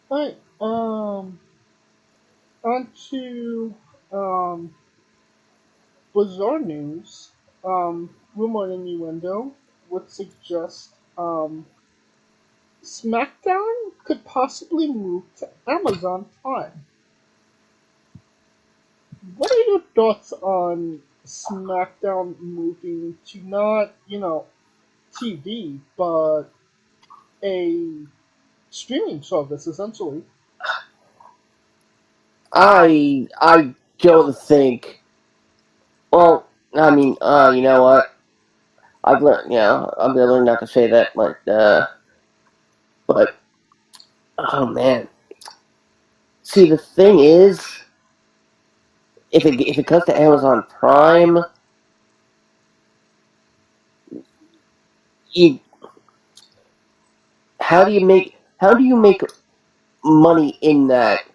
Right. On to bizarre news. Rumor and innuendo would suggest SmackDown could possibly move to Amazon Prime. What are your thoughts on SmackDown moving to not, TV, but a streaming service essentially? I don't think. Well, I mean, you know what? I've learned. I'm gonna learn not to say that. But oh man. See, the thing is, if it comes to Amazon Prime, you how do you make money in that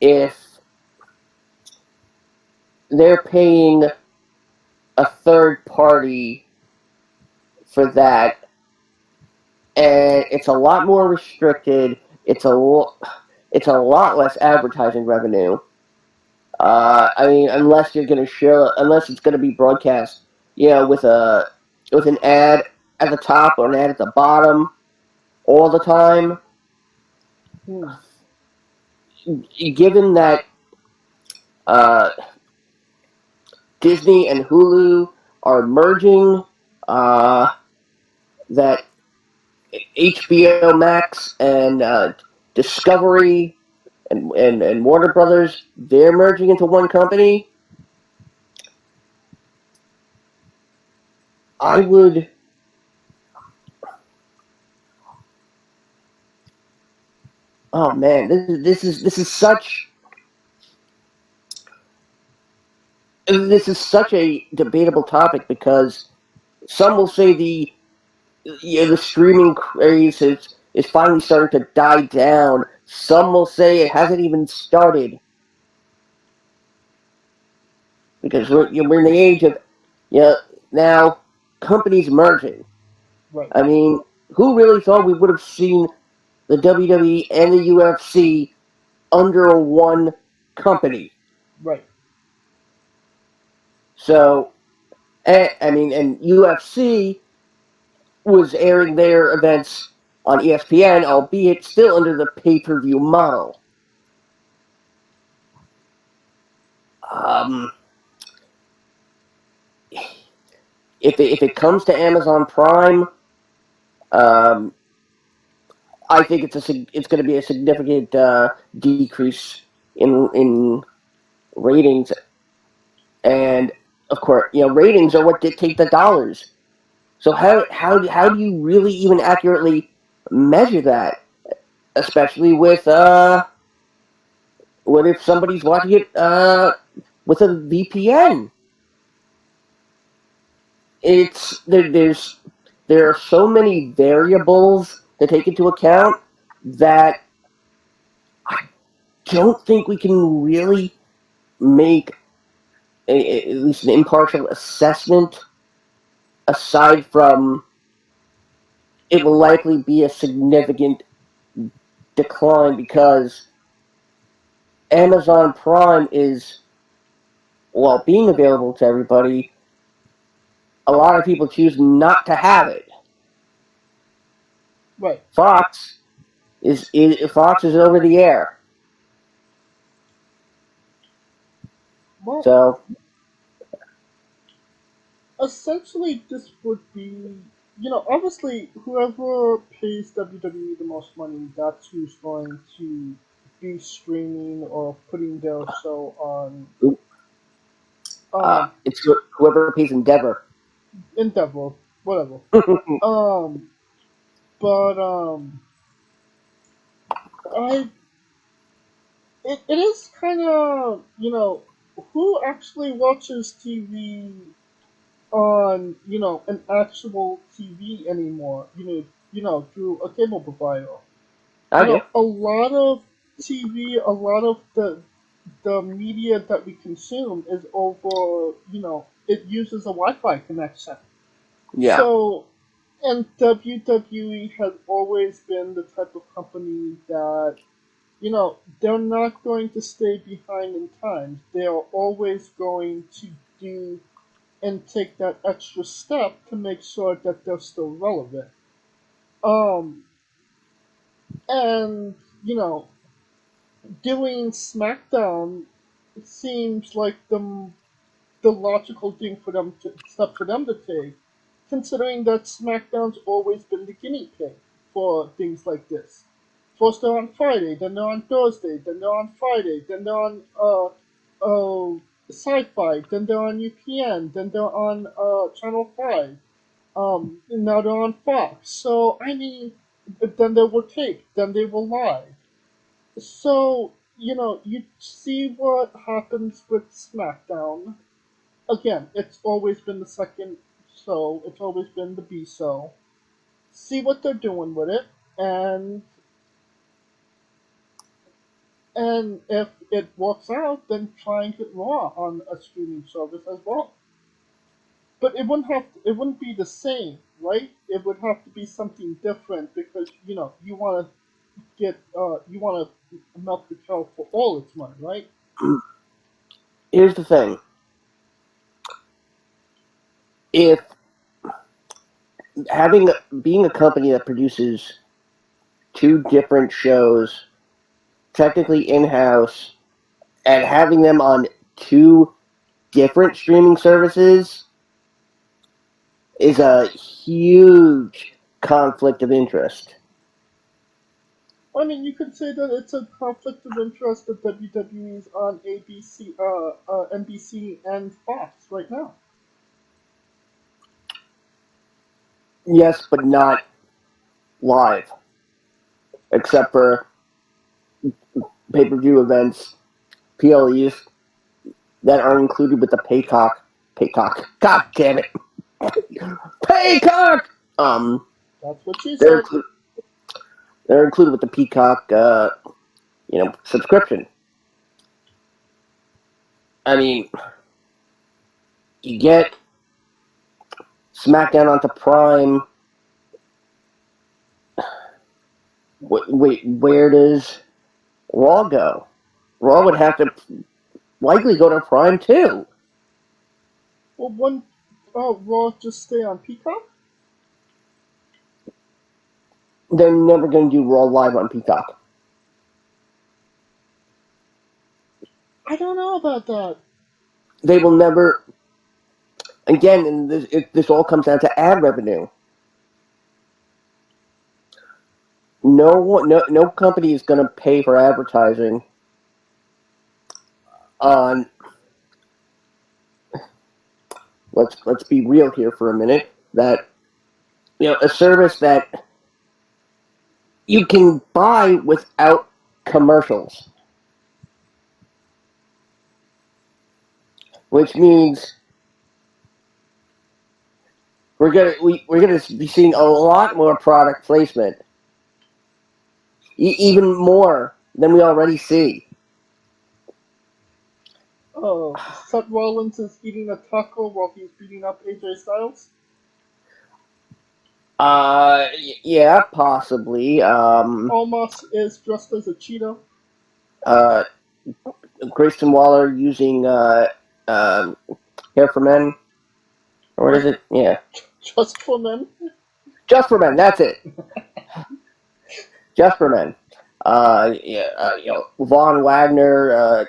if they're paying a third party for that, and it's a lot more restricted. It's a lot less advertising revenue. I mean, unless it's going to be broadcast, with an ad at the top or an ad at the bottom all the time. Hmm. Given that uh, Disney and Hulu are merging, uh, that HBO Max and Discovery and Warner Brothers, they're merging into one company. I would. Oh man, this is such a debatable topic because some will say the streaming craze is finally starting to die down. Some will say it hasn't even started because we're in the age of you know, now companies merging. Right. I mean, who really thought we would have seen the WWE and the UFC under one company? Right. So, I mean, and UFC was airing their events on ESPN, albeit still under the pay-per-view model. Um, if it comes to Amazon Prime, um, I think it's going to be a significant decrease in ratings, and of course, ratings are what dictate the dollars. So how do you really even accurately measure that, especially with what if somebody's watching it with a VPN? There are so many variables to take into account that I don't think we can really make at least an impartial assessment aside from it will likely be a significant decline because Amazon Prime is, while being available to everybody, a lot of people choose not to have it. Right. Fox Fox is over the air, Well, so essentially, this would be, obviously, whoever pays WWE the most money, that's who's going to be streaming or putting their show on um it's whoever pays Endeavor. Endeavor, whatever. Um, but I it is kind of who actually watches TV on an actual TV anymore. Through a cable provider. I do. A lot of TV, a lot of the media that we consume is over. It uses a Wi-Fi connection. Yeah. So, and WWE has always been the type of company that they're not going to stay behind in times. They are always going to do and take that extra step to make sure that they're still relevant. Um, and you know, doing SmackDown seems like the logical thing for them to step for them to take, considering that SmackDown's always been the guinea pig for things like this. First they're on Friday, then they're on Thursday, then they're on Friday, then they're on Sci-Fi, then they're on UPN, then they're on Channel 5, and now they're on Fox. So I mean, then they were taped, then they were live. So you see what happens with SmackDown. Again, it's always been the second show. It's always been the B show. See what they're doing with it, and if it works out, then try and get Raw on a streaming service as well. But it wouldn't be the same, right? It would have to be something different because you want to milk the cow for all its money, right? Here's the thing. If being a company that produces two different shows, technically in-house, and having them on two different streaming services is a huge conflict of interest. I mean, you could say that it's a conflict of interest that WWE is on ABC, NBC, and Fox right now. Yes, but not live, except for pay-per-view events, PLEs that are included with the Paycock. God damn it, Paycock. That's what she They're said. they're included with the Peacock, subscription. I mean, you get SmackDown onto Prime. Wait, where does Raw go? Raw would have to likely go to Prime too. Well, Raw just stay on Peacock? They're never going to do Raw live on Peacock. I don't know about that. They will never. Again, and this all comes down to ad revenue. No company is going to pay for advertising on. Let's be real here for a minute. That a service that you can buy without commercials, which means we're gonna be seeing a lot more product placement, even more than we already see. Oh, Seth Rollins is eating a taco while he's beating up AJ Styles? Yeah, possibly. Almost is dressed as a Cheeto? Grayson Waller using hair for men, or what is it? Yeah, Just for men? just for men. That's it. Just for men. Von Wagner,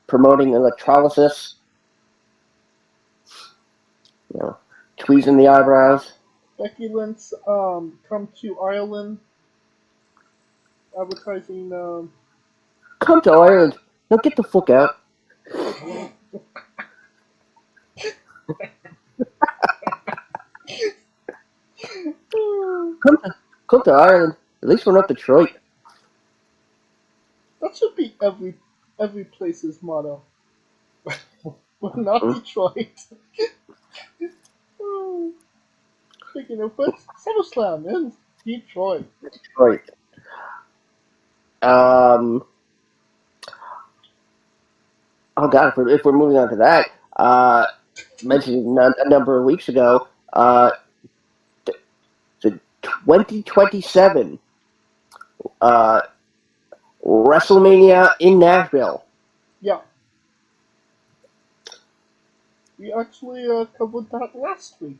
promoting electrolysis. Tweezing the eyebrows. Becky Lynch come to Ireland advertising Come to Ireland. Now get the fuck out. Come to Ireland. At least we're not Detroit. that should be every place's motto. We're not Detroit. Speaking of which, SummerSlam in Detroit. Detroit. Oh God, if we're moving on to that, mentioned a number of weeks ago, the 2027 WrestleMania in Nashville. Yeah, we actually covered that last week.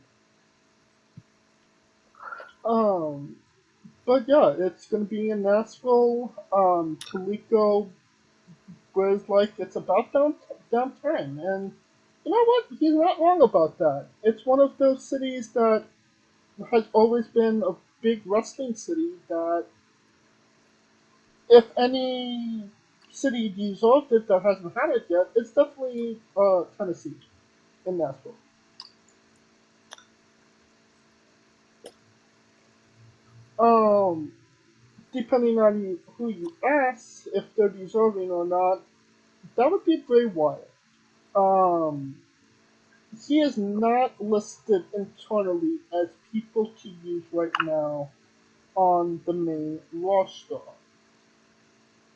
Um, but yeah, it's gonna be in Nashville. Toledo was like, it's about damn time, and you know what? He's not wrong about that. It's one of those cities that has always been a big wrestling city. That if any city deserved it that hasn't had it yet, it's definitely Tennessee in Nashville. Um, Depending on who you ask, if they're deserving or not, that would be Bray Wyatt. Um, he is not listed internally as people to use right now on the main roster.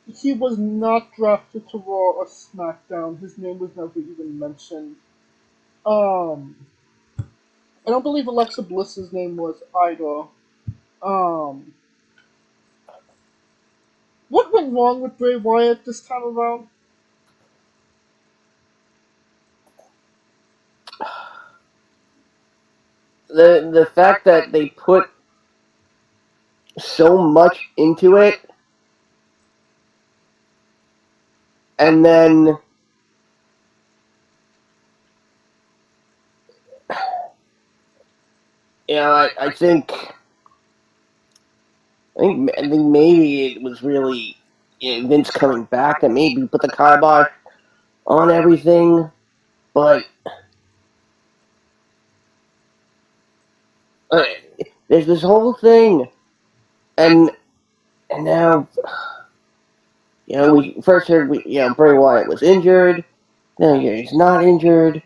He was not drafted to Raw or SmackDown. His name was never even mentioned. Um, I don't believe Alexa Bliss's name was either. Um, what went wrong with Bray Wyatt this time around? The fact that they put so much into it, and then I think maybe it was really Vince coming back and maybe put the kibosh on everything, but uh, there's this whole thing, and now we first heard Bray Wyatt was injured, then he's not injured,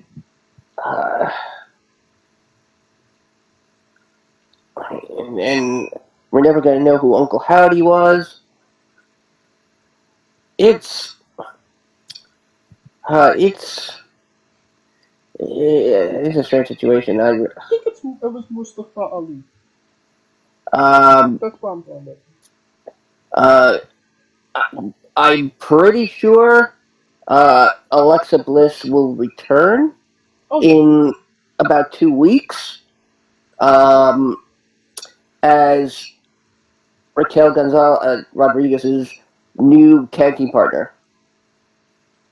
uh, and we're never gonna know who Uncle Howdy was. It's it's it's a strange situation. I think it was Mustafa Ali. Um, That's what I'm going with. uh, I'm pretty sure Alexa Bliss will return Oh yeah, in about 2 weeks as Raquel Gonzalez Rodriguez's new tag team partner.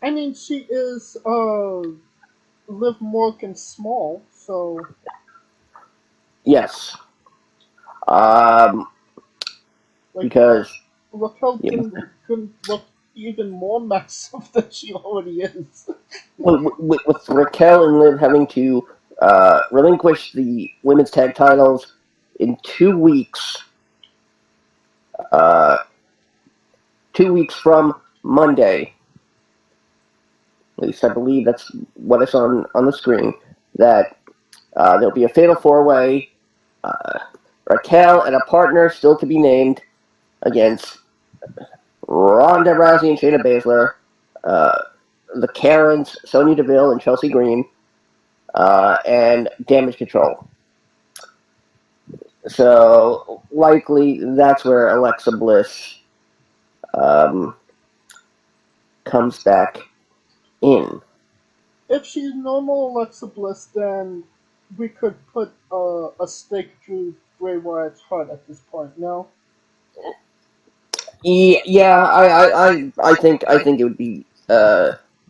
I mean she is Liv Morgan small, so Yes, um, like because Raquel you know, can look even more massive than she already is. with Raquel and Liv having to relinquish the women's tag titles in 2 weeks, uh, 2 weeks from Monday. At least I believe that's what I saw on the screen. That there'll be a fatal four-way. Uh, Raquel and a partner still to be named against Ronda Rousey and Shayna Baszler, uh, the Karens, Sonya Deville and Chelsea Green, and Damage Control. So likely that's where Alexa Bliss um, comes back in. If she's normal Alexa Bliss, then we could put a stake through Bray Wyatt's heart at this point. No, Yeah, I think it would be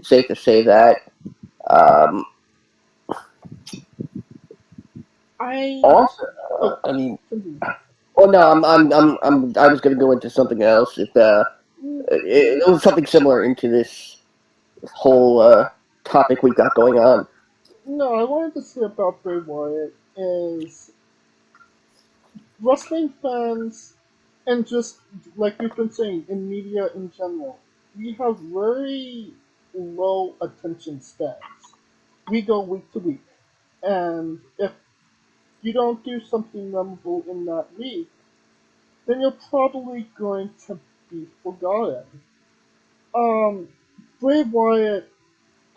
safe to say that. Um, I also, oh, I mean, continue. oh no, I was going to go into something else. It was something similar into this whole topic we've got going on. No, I wanted to say about Bray Wyatt is wrestling fans, and just like we've been saying in media in general, we have very low attention spans. We go week to week, and if you don't do something memorable in that week, then you're probably going to be forgotten. Um, Bray Wyatt,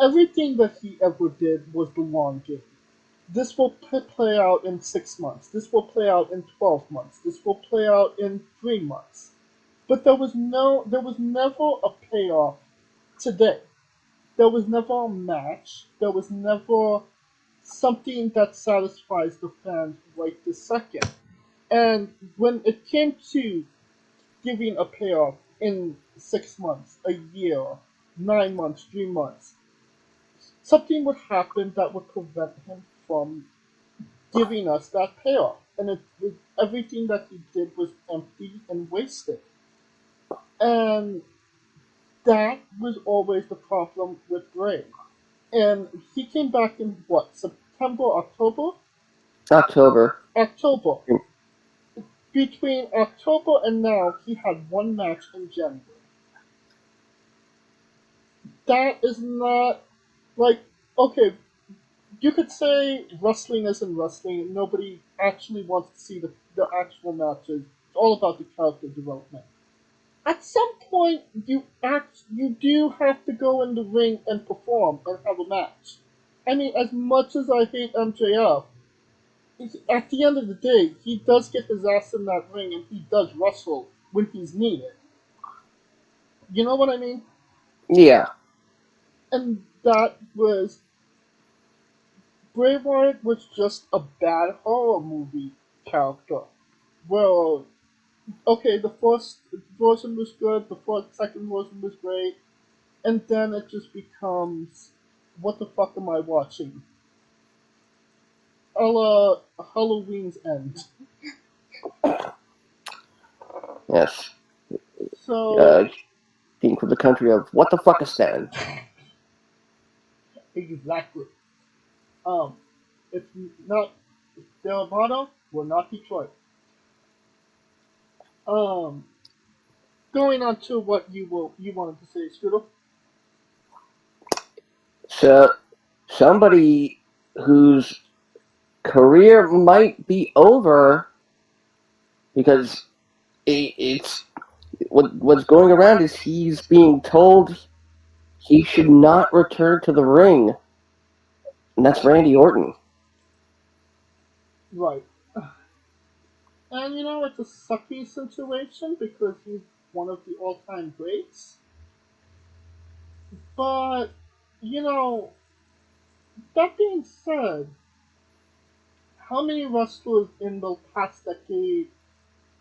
everything that he ever did was the long game. This will play out in 6 months. This will play out in 12 months. This will play out in 3 months. but there was never a payoff today. There was never a match. There was never something that satisfies the fans right this second. And when it came to giving a payoff in 6 months, a year, 9 months, 3 months, something would happen that would prevent him from giving us that payoff. And everything that he did was empty and wasted. And that was always the problem with Bray. And he came back in what, September, October? October. October. Between October and now, he had one match in January. That is not like, okay, you could say wrestling isn't wrestling. Nobody actually wants to see the actual matches. It's all about the character development. At some point, you do have to go in the ring and perform and have a match. I mean, as much as I hate MJF, at the end of the day, he does get his ass in that ring and he does wrestle when he's needed. You know what I mean? Yeah. And that was Bray Wyatt was just a bad horror movie character. Well, okay, the first version was good, second version was great, and then it just becomes, what the fuck am I watching? A la Halloween's End. Yes. So Being from the country of what the fuck is Stan? exactly. It's not Delvado, we're not Detroit. Um, Going on to what you wanted to say, Scooter. So somebody whose career might be over because it's what's going around is he's being told he should not return to the ring, and that's Randy Orton. Right. And it's a sucky situation because he's one of the all-time greats. But you know, that being said, how many wrestlers in the past decade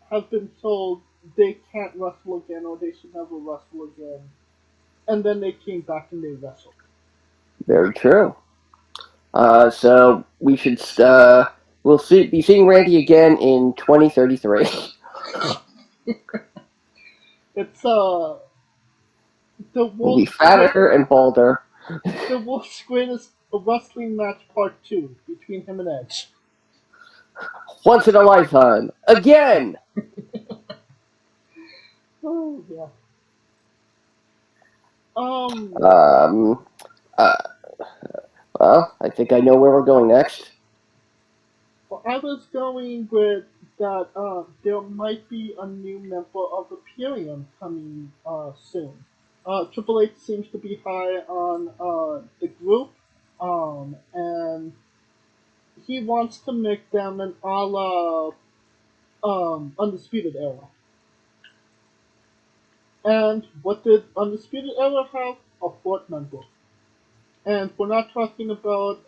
have been told they can't wrestle again or they should never wrestle again, and then they came back and they wrestled? Very true. So we should be seeing Randy again in 2033. It's the We'll be world's fatter and balder. the world's greatest wrestling match part two between him and Edge. Once in a lifetime. Again! Oh yeah. Um, uh, well, I think I know where we're going next. Well, I was going with that. There might be a new member of Imperium coming soon. Triple H seems to be high on the group, and he wants to make them an a la Undisputed Era. And what did Undisputed Era have? A fourth member. And we're not talking about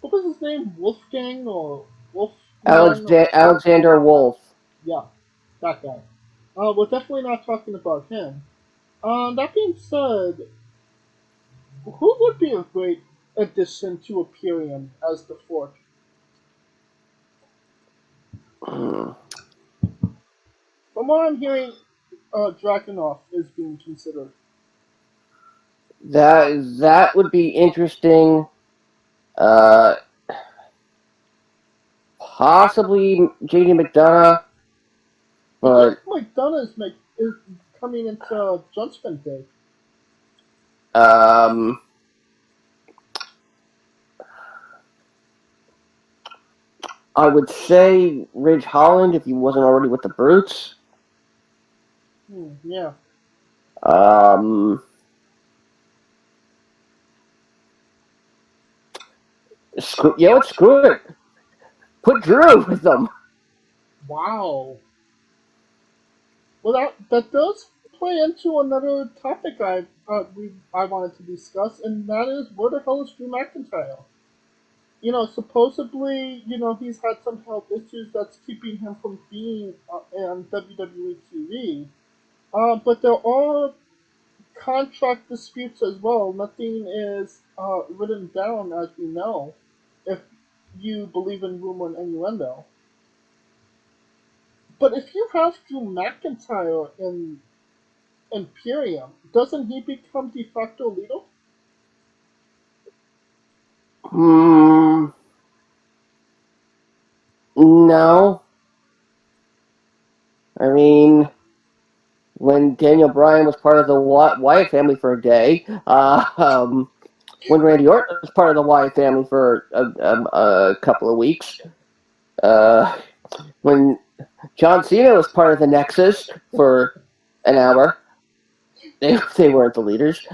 what was his name? Wolfgang or Wolfman? Or, Alexander Wolf. yeah, that guy. We're definitely not talking about him. That being said, who would be a great addition to Imperium as the fourth? Hmm. From what I'm hearing, Dragunov is being considered. That would be interesting. Uh, Possibly JD McDonough, I think but McDonough is coming into Judgment Day. um, I would say Ridge Holland if he wasn't already with the Brutes. Yeah. Um, let's screw it. Put Drew with them. Wow. Well, that does play into another topic I wanted to discuss, and that is where the hell is Drew McIntyre? Supposedly, he's had some health issues that's keeping him from being on WWE TV. But there are contract disputes as well. Nothing is written down, as we know, if you believe in rumor and innuendo. But if you have Drew McIntyre in Imperium, doesn't he become de facto leader? Hmm. No. I mean, when Daniel Bryan was part of the Wyatt family for a day, when Randy Orton was part of the Wyatt family for a couple of weeks, uh, when John Cena was part of the Nexus for an hour, they weren't the leaders.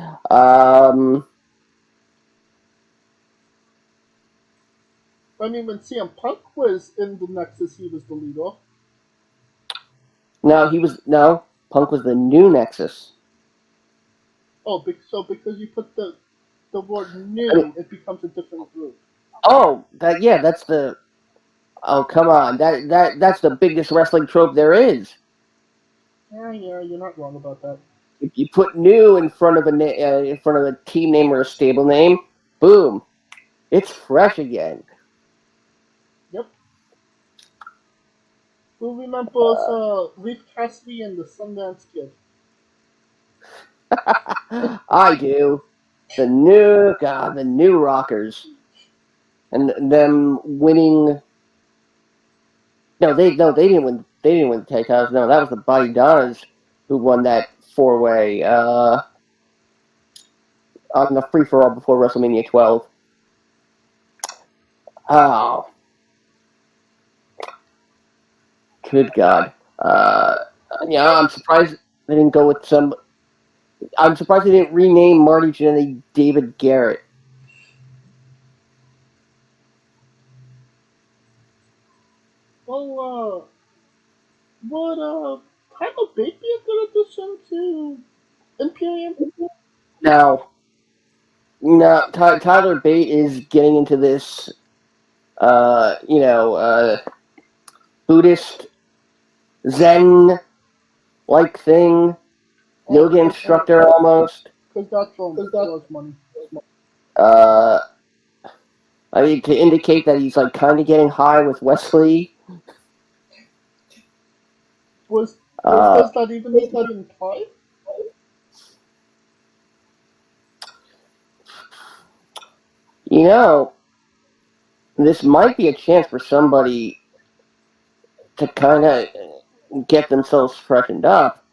I mean, when CM Punk was in the Nexus, he was the leader. No. Punk was the new Nexus. Oh, so because you put the word I mean, new, it becomes a different group. that's the. Oh, come on, that's the biggest wrestling trope there is. Yeah, you're not wrong about that. If you put new in front of a team name or a stable name, boom, it's fresh again. Yep. Who remembers Leaf Cassidy and the Sundance Kid? I do. The new Rockers, and them winning. No, they didn't win. They didn't win the tag titles. No, that was the Body Donnas who won that 4-way on the free for all before WrestleMania 12. Oh, good God. I'm surprised they didn't go with some. I'm surprised they didn't rename Marty Jannetty David Garrett. Well, would Tyler Bate be a good addition to Imperium? Now, no, Tyler Bate is getting into this, Buddhist Zen like thing, Oh, yoga instructor almost. because that draws money. Uh, I mean, to indicate that he's like kind of getting high with Wesley. Does that even need to be implied? You know, this might be a chance for somebody to kind of get themselves freshened up.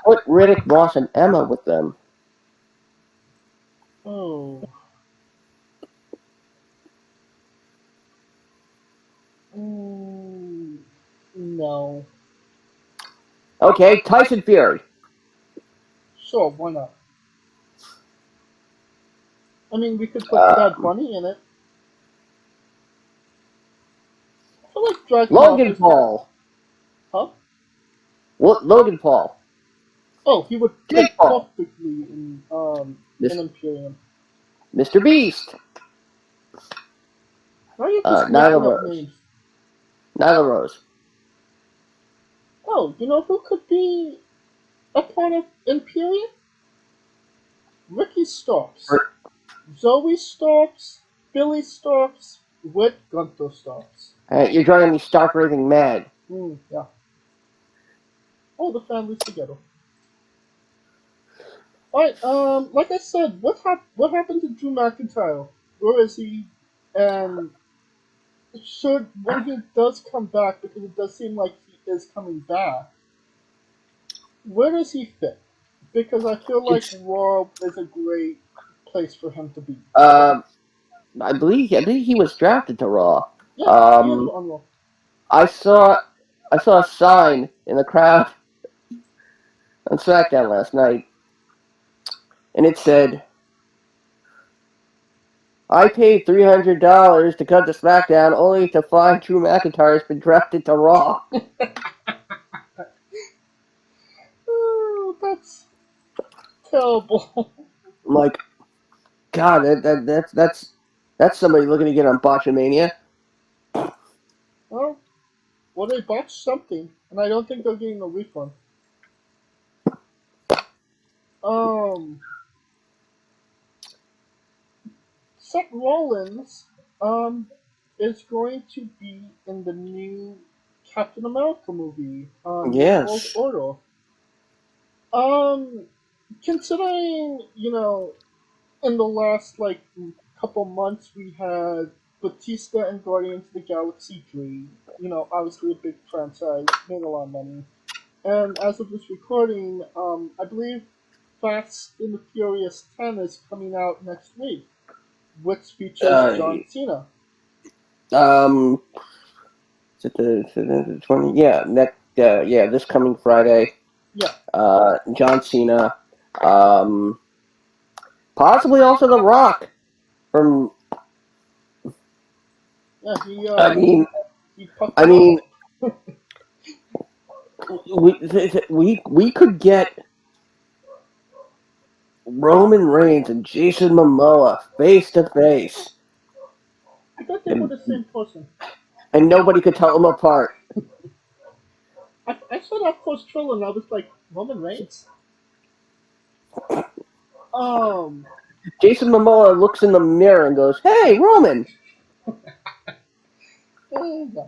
Put Riddick, Moss, and Emma with them. Oh. Mm, no. Okay, Tyson Fury. Sure, why not? I mean, we could put Uh, Bad Bunny in it. I feel like Dragunov Logan is the. Paul. Huh? Logan Paul. Oh, he would Jake fit Paul. perfectly in Imperium. Mr. Beast. Why are you just Nyla making up Rose. names? Nyla Rose. Oh, you know who could be a part of Imperium? Ricky Starks, Zoe Starks, Billy Starks, with Gunther Starks. You're driving me stark raving mad. Yeah. All the families together. Alright, like I said, what happened to Drew McIntyre? Where is he? And should when he does come back, because it does seem like he is coming back, where does he fit? Because I feel like It's Raw is a great place for him to be. I believe he was drafted to Raw. Yeah, he is Um, on Raw. I saw I saw a sign in the crowd on SmackDown last night, and it said, I paid $300 to come to SmackDown only to find Drew McIntyre's been drafted to Raw. Oh, that's terrible. I'm like, God, that's somebody looking to get on Botchamania. Well, they botched something, and I don't think they're getting a refund. Um, Seth Rollins, is going to be in the new Captain America movie, New World Yes. Order. Um, Considering, in the last couple months we had Batista and Guardians of the Galaxy 3. Obviously a big franchise, made a lot of money. And as of this recording, I believe Fast and the Furious 10 is coming out next week, which features Uh, John Cena. um, is it the 20? Yeah, yeah, this coming Friday. Yeah, John Cena. Um, Possibly also The Rock from. yeah, I mean, he pucked I it up. mean, we could get Roman Reigns and Jason Momoa face to face, I thought they were and the same person. nobody could tell them apart. I saw that first trailer and I was like, Roman Reigns? Um, Jason Momoa looks in the mirror and goes, "Hey, Roman." yeah.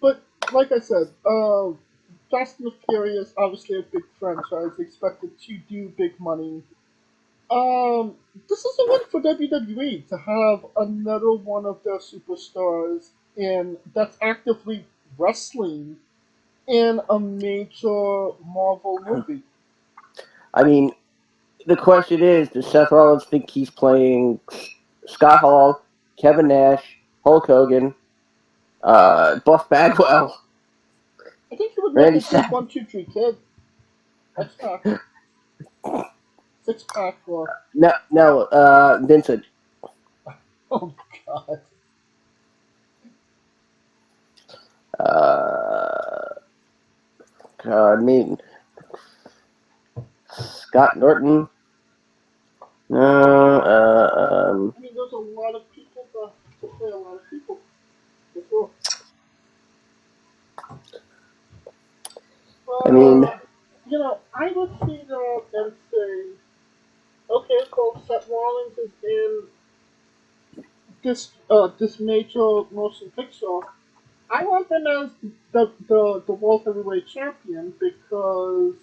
But like I said, Fast and the Furious, obviously a big franchise, expected to do big money. This is a win for WWE to have another one of their superstars in that's actively wrestling in a major Marvel movie. I mean, the question is, does Seth Rollins think he's playing Scott Hall, Kevin Nash, Hulk Hogan, Buff Bagwell, I think he would make Randy a good Savage? 1, 2, 3 kid. X Pac, six pack, or No, Vincent. oh god. Uh, God, I mean, Scott Norton. I mean, there's a lot of people to play a lot of people. For sure. I But mean, I would see that and say, okay, cool. Seth Rollins is in this major motion picture. I want him as the world heavyweight champion because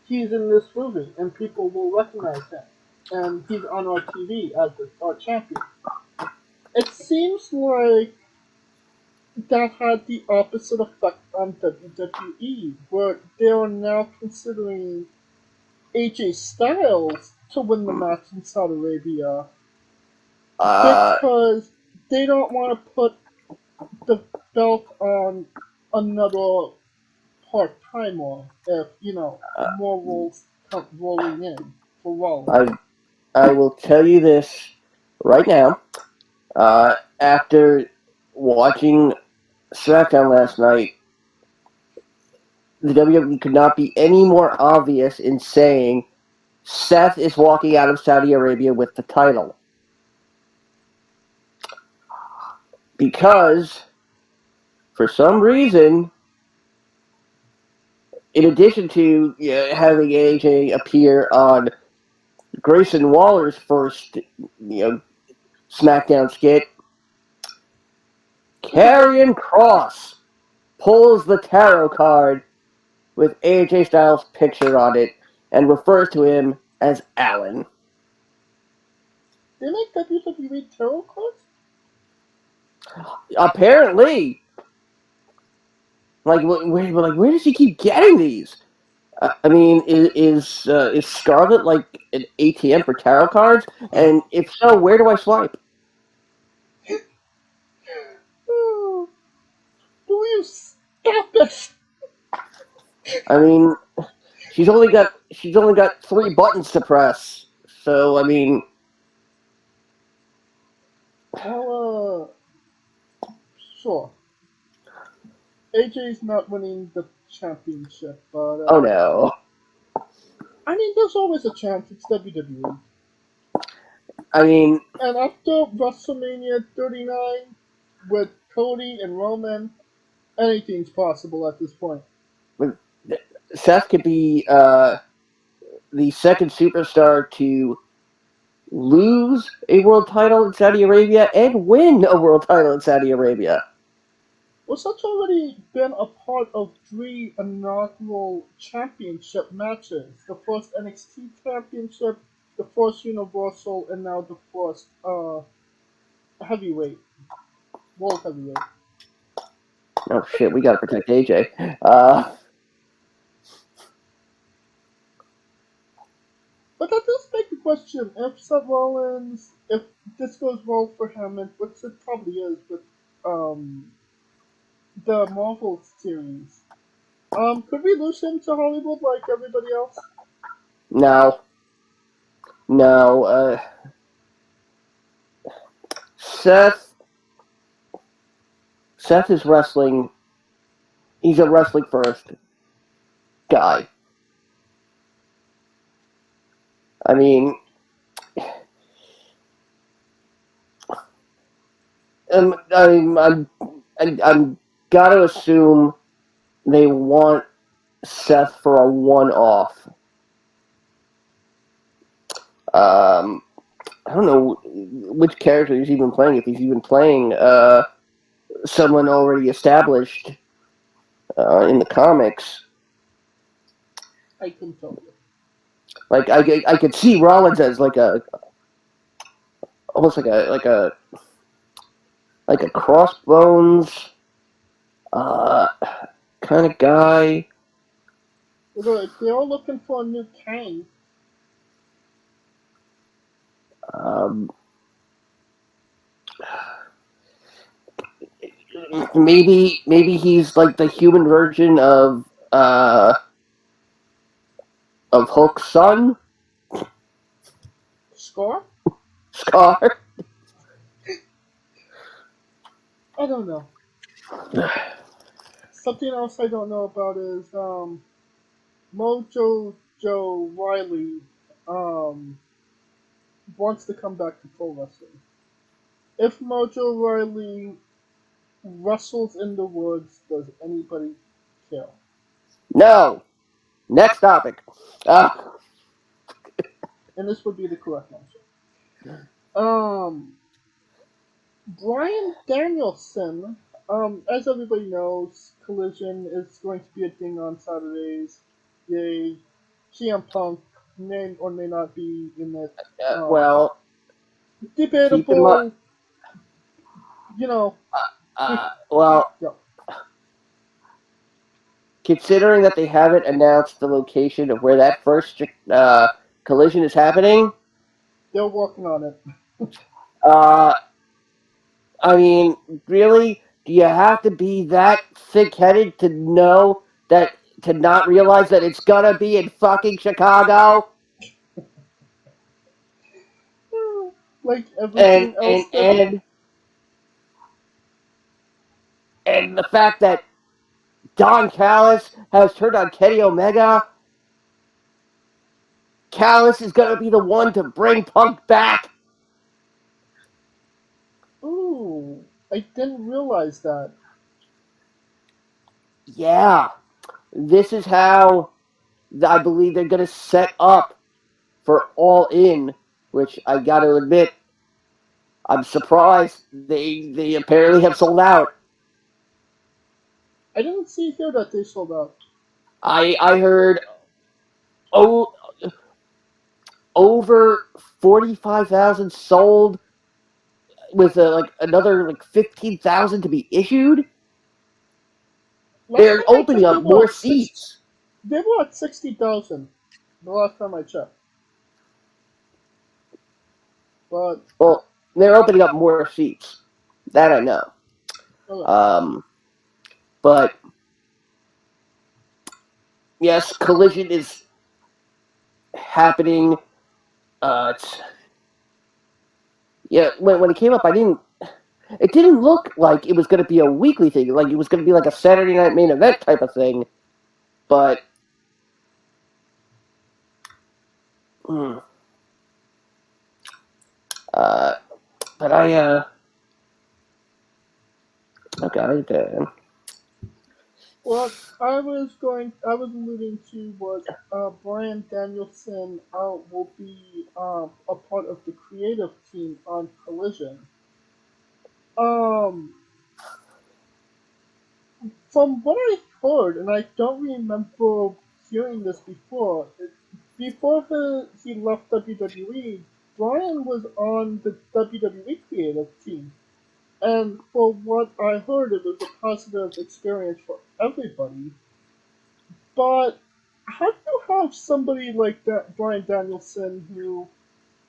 he's in this movie and people will recognize him, and he's on our TV as our champion. It seems like that had the opposite effect on WWE, where they are now considering AJ Styles to win the match in Saudi Arabia uh, because they don't want to put the belt on another part timer if more roles come rolling in for Rollins. I I will tell you this right now. After watching SmackDown last night, the WWE could not be any more obvious in saying Seth is walking out of Saudi Arabia with the title. Because, for some reason, in addition to having AJ appear on Grayson Waller's first SmackDown skit, Karrion Kross pulls the tarot card with AJ Styles' picture on it and refers to him as Alan. They make WWE tarot cards? Apparently, where does he keep getting these? I mean, is Scarlet like an ATM for tarot cards? And if so, where do I swipe? Oh, will you stop it? I mean, she's only got 3 buttons to press. So I mean, Well, sure. AJ's not winning the championship, but Oh no. I mean, there's always a chance. It's WWE. I mean, And after WrestleMania 39, with Cody and Roman, anything's possible at this point. Seth could be the second superstar to lose a world title in Saudi Arabia and win a world title in Saudi Arabia. Well, Seth's already been a part of 3 inaugural championship matches. The first NXT championship, the first Universal, and now the first heavyweight, world heavyweight. Oh shit, we gotta protect AJ. But that does make a question. If Seth Rollins, if this goes well for him, and which it probably is with um, the Marvel series, could we lose him to Hollywood like everybody else? No, no. Seth. Seth is wrestling. He's a wrestling first guy. I mean, I'm gotta assume they want Seth for a one-off. I don't know which character he's even playing. If he's even playing someone already established in the comics. I can tell you. Like I could see Rollins as like a almost like a crossbones kind of guy. Although if they're all looking for a new Kang, Um, maybe he's like the human version of Hulk's son, Scar? Scar. I don't know. Something else I don't know about is Mojo Joe Riley um, wants to come back to pro wrestling. If Mojo Riley wrestles in the woods, does anybody care? No. Next topic. Uh, And this would be the correct answer. Brian Danielson, as everybody knows, Collision is going to be a thing on Saturdays. Yay. CM Punk may or may not be in it. Um, well, keep in mind. Debatable, you know. Well, Yeah, considering that they haven't announced the location of where that first collision is happening, they're working on it. uh, I mean, really, do you have to be that thick-headed to know that to not realize that it's gonna be in fucking Chicago? Like And everything and else that. and and the fact that Don Callis has turned on Kenny Omega, Callis is gonna be the one to bring Punk back. Ooh, I didn't realize that. Yeah, this is how I believe they're gonna set up for All In, which I got to admit, I'm surprised they apparently have sold out. I didn't see here that they sold out. I heard oh over 45,000 sold with like another like 15,000 to be issued. Last They're time I opening checked, up more seats. they were at 60,000. The last time I checked, but Well, they're opening up more seats. That I know. okay. Um, but yes, Collision is happening. It's Yeah, when it came up, I didn't. It didn't look like it was going to be a weekly thing. Like it was going to be like a Saturday night main event type of thing. But, mm, uh, but okay. What I was alluding to was Brian Danielson will be a part of the creative team on Collision. Um, from what I heard, and I don't remember hearing this before, before he left WWE, Brian was on the WWE creative team. And for what I heard, it was a positive experience for everybody. But how do you have somebody like that, Brian Danielson, who,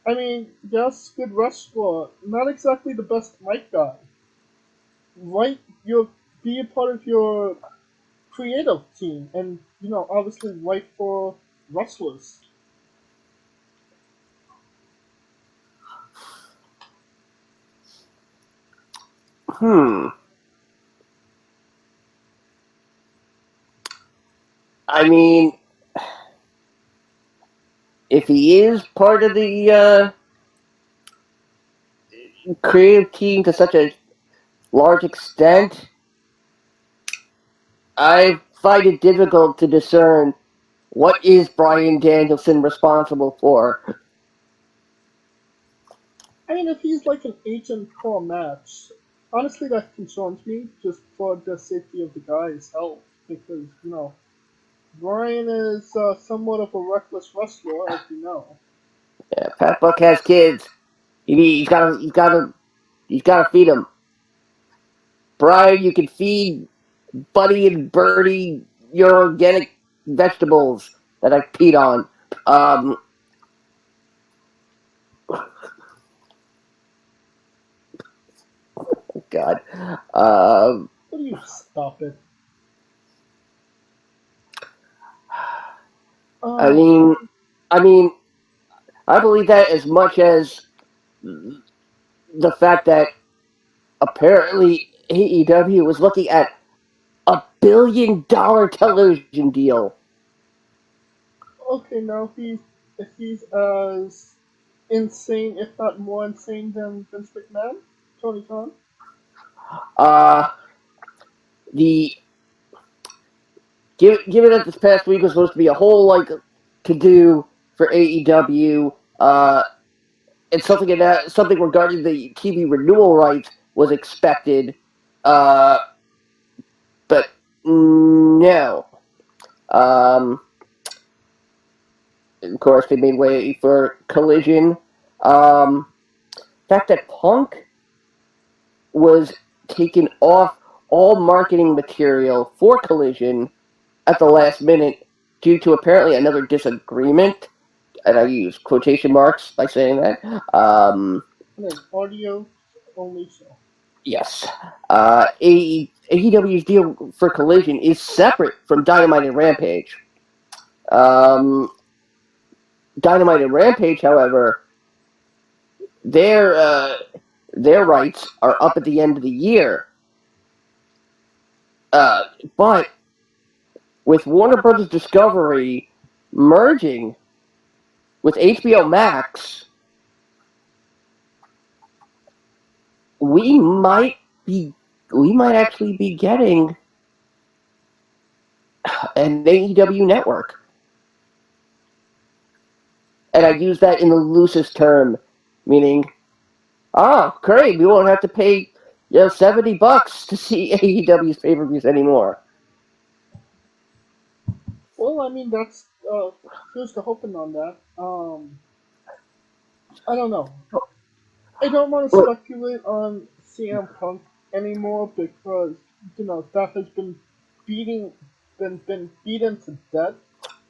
I mean, yes, good wrestler, not exactly the best mic guy, right? You be a part of your creative team, and obviously, right for wrestlers. Hmm. I mean, if he is part of the creative team to such a large extent, I find it difficult to discern what is Brian Danielson responsible for. I mean, if he's like an agent for a match, honestly, that concerns me just for the safety of the guy's health because Brian is somewhat of a reckless wrestler, as you know. Yeah, Pat Buck has kids. He's gotta feed them. Brian, you can feed Buddy and Birdie your organic vegetables that I peed on. Um, God. Um, Will you stop it? I Um, mean, I mean, I believe that as much as the fact that apparently AEW was looking at $1 billion television deal. okay, now he's as insane, if not more insane, than Vince McMahon, Tony Khan. Uh, the given that this past week was supposed to be a whole like to do for AEW, and something regarding the TV renewal rights was expected, uh, but no. Um, of course, they made way for Collision. The fact that Punk was taken off all marketing material for Collision at the last minute due to apparently another disagreement, and I use quotation marks by saying that. And then audio only so. Yes. AEW's deal for Collision is separate from Dynamite and Rampage. Um, Dynamite and Rampage, however, their uh, their rights are up at the end of the year. Uh, but with Warner Brothers Discovery merging with HBO Max, we might be we might actually be getting an AEW network. And I use that in the loosest term, meaning, oh, great, we won't have to pay $70 to see AEW's pay-per-views anymore. Well, I mean that's here's the hoping on that. I don't know. I don't want to Well, speculate on CM Punk anymore because that has beating been beaten to death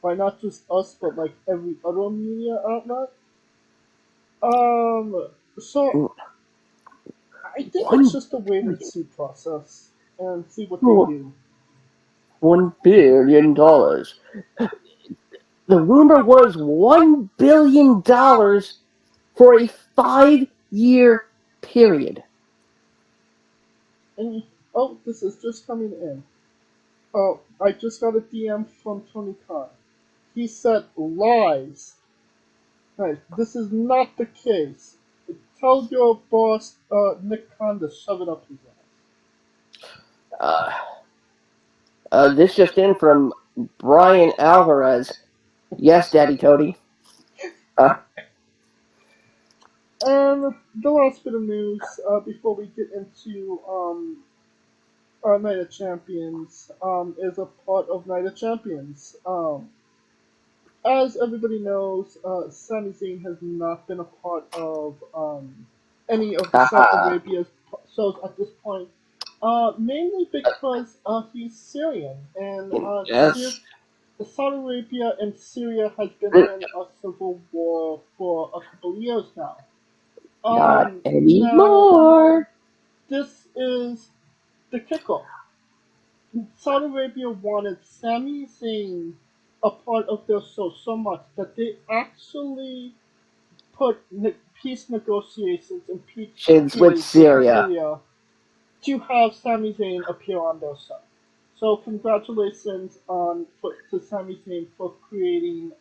by not just us but like every other media outlet. So I think it's one just a wait and see process and see what they $1 do. billion. The rumor was $1 billion for a 5 year period. And oh, this is just coming in. Oh, I just got a DM from Tony Khan. He said lies. Right, this is not the case. Tell your boss, Nick Khan, to shove it up his Uh, this just in from Brian Alvarez. Yes, Daddy Toady. Uh, ass. And the last bit of news before we get into Night of Champions is a part of Night of Champions. As everybody knows, Sami Zayn has not been a part of any of the Saudi haha. Arabia shows at this point, mainly because he's Syrian, and Yes, Saudi Arabia and Syria has been in a civil war for a couple of years now. not Now anymore. this is the kickoff. Saudi Arabia wanted Sami Zayn a part of their show so much that they actually put peace negotiations and peace Shins with treaties with Syria. Syria to have Sami Zayn appear on their show. So congratulations to Sami Zayn for creating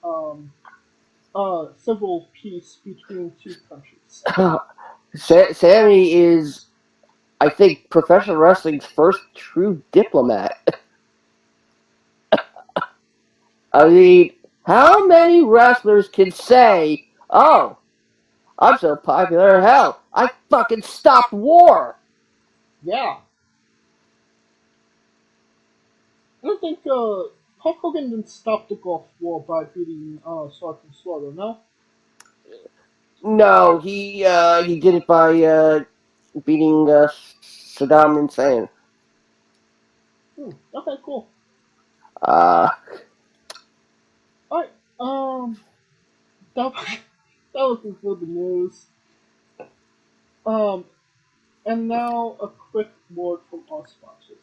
civil peace between two countries. Sammy is, I think, professional wrestling's first true diplomat. I mean, how many wrestlers can say, "Oh, I'm so popular, hell, I fucking stopped war." Yeah, I don't think Hulk Hogan didn't stop the Gulf War by beating Sergeant Slaughter. No. No, he did it by beating Saddam Hussein. Okay, cool. Uh, All right. That that was conclude the news. Um, and now a quick word from our sponsors.